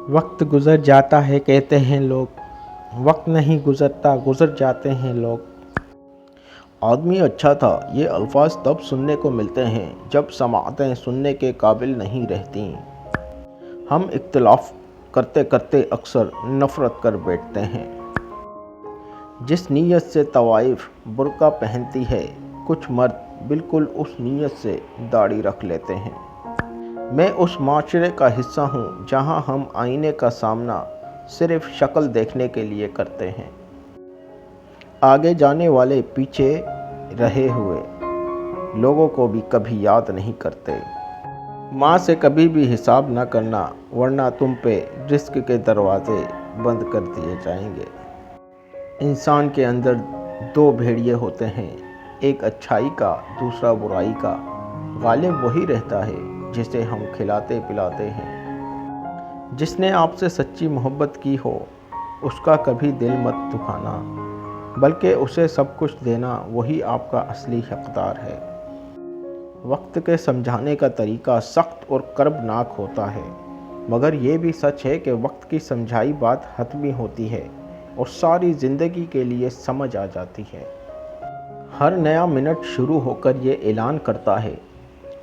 وقت گزر جاتا ہے کہتے ہیں لوگ، وقت نہیں گزرتا گزر جاتے ہیں لوگ۔ آدمی اچھا تھا یہ الفاظ تب سننے کو ملتے ہیں جب سماعتیں سننے کے قابل نہیں رہتیں۔ ہم اختلاف کرتے کرتے اکثر نفرت کر بیٹھتے ہیں۔ جس نیت سے طوائف برقع پہنتی ہے، کچھ مرد بالکل اس نیت سے داڑھی رکھ لیتے ہیں۔ میں اس معاشرے کا حصہ ہوں جہاں ہم آئینے کا سامنا صرف شکل دیکھنے کے لیے کرتے ہیں۔ آگے جانے والے پیچھے رہے ہوئے لوگوں کو بھی کبھی یاد نہیں کرتے۔ ماں سے کبھی بھی حساب نہ کرنا ورنہ تم پہ رزق کے دروازے بند کر دیے جائیں گے۔ انسان کے اندر دو بھیڑیے ہوتے ہیں، ایک اچھائی کا، دوسرا برائی کا۔ غالب وہی رہتا ہے جسے ہم کھلاتے پلاتے ہیں۔ جس نے آپ سے سچی محبت کی ہو اس کا کبھی دل مت دکھانا، بلکہ اسے سب کچھ دینا، وہی آپ کا اصلی حقدار ہے۔ وقت کے سمجھانے کا طریقہ سخت اور کربناک ہوتا ہے، مگر یہ بھی سچ ہے کہ وقت کی سمجھائی بات حتمی ہوتی ہے اور ساری زندگی کے لیے سمجھ آ جاتی ہے۔ ہر نیا منٹ شروع ہو کر یہ اعلان کرتا ہے،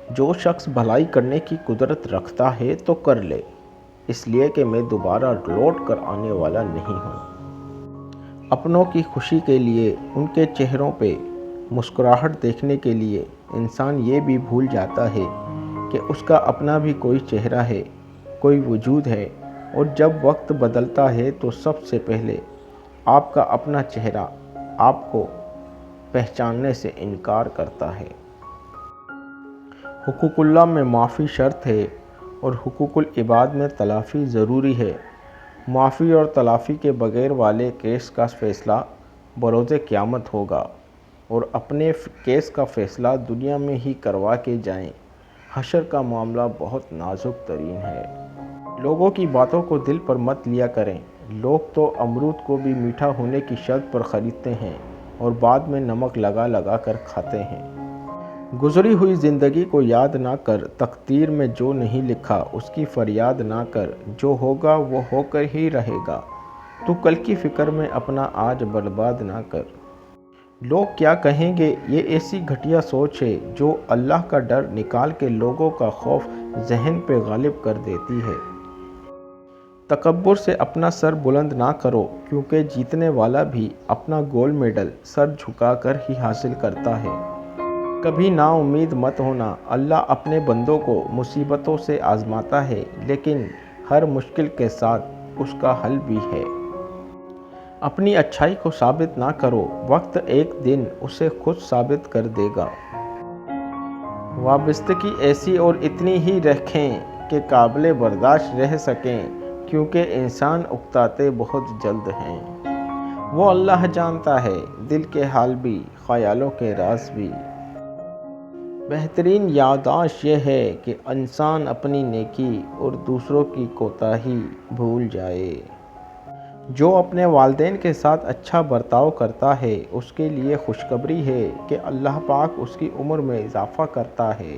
جو شخص بھلائی کرنے کی قدرت رکھتا ہے تو کر لے، اس لیے کہ میں دوبارہ لوٹ کر آنے والا نہیں ہوں۔ اپنوں کی خوشی کے لیے، ان کے چہروں پہ مسکراہٹ دیکھنے کے لیے انسان یہ بھی بھول جاتا ہے کہ اس کا اپنا بھی کوئی چہرہ ہے، کوئی وجود ہے، اور جب وقت بدلتا ہے تو سب سے پہلے آپ کا اپنا چہرہ آپ کو پہچاننے سے انکار کرتا ہے۔ حقوق اللہ میں معافی شرط ہے اور حقوق العباد میں تلافی ضروری ہے۔ معافی اور تلافی کے بغیر والے کیس کا فیصلہ بروز قیامت ہوگا، اور اپنے کیس کا فیصلہ دنیا میں ہی کروا کے جائیں۔ حشر کا معاملہ بہت نازک ترین ہے۔ لوگوں کی باتوں کو دل پر مت لیا کریں۔ لوگ تو امرود کو بھی میٹھا ہونے کی شرط پر خریدتے ہیں اور بعد میں نمک لگا لگا کر کھاتے ہیں۔ گزری ہوئی زندگی کو یاد نہ کر، تقدیر میں جو نہیں لکھا اس کی فریاد نہ کر، جو ہوگا وہ ہو کر ہی رہے گا۔ تو کل کی فکر میں اپنا آج برباد نہ کر۔ لوگ کیا کہیں گے، یہ ایسی گھٹیا سوچ ہے جو اللہ کا ڈر نکال کے لوگوں کا خوف ذہن پہ غالب کر دیتی ہے۔ تکبر سے اپنا سر بلند نہ کرو، کیونکہ جیتنے والا بھی اپنا گولڈ میڈل سر جھکا کر ہی حاصل کرتا ہے۔ کبھی نا امید مت ہونا۔ اللہ اپنے بندوں کو مصیبتوں سے آزماتا ہے، لیکن ہر مشکل کے ساتھ اس کا حل بھی ہے۔ اپنی اچھائی کو ثابت نہ کرو، وقت ایک دن اسے خود ثابت کر دے گا۔ وابستگی ایسی اور اتنی ہی رکھیں کہ قابل برداشت رہ سکیں، کیونکہ انسان اکتاتے بہت جلد ہیں۔ وہ اللہ جانتا ہے دل کے حال بھی، خیالوں کے راز بھی۔ بہترین یادداشت یہ ہے کہ انسان اپنی نیکی اور دوسروں کی کوتاہی بھول جائے۔ جو اپنے والدین کے ساتھ اچھا برتاؤ کرتا ہے اس کے لیے خوشخبری ہے کہ اللہ پاک اس کی عمر میں اضافہ کرتا ہے۔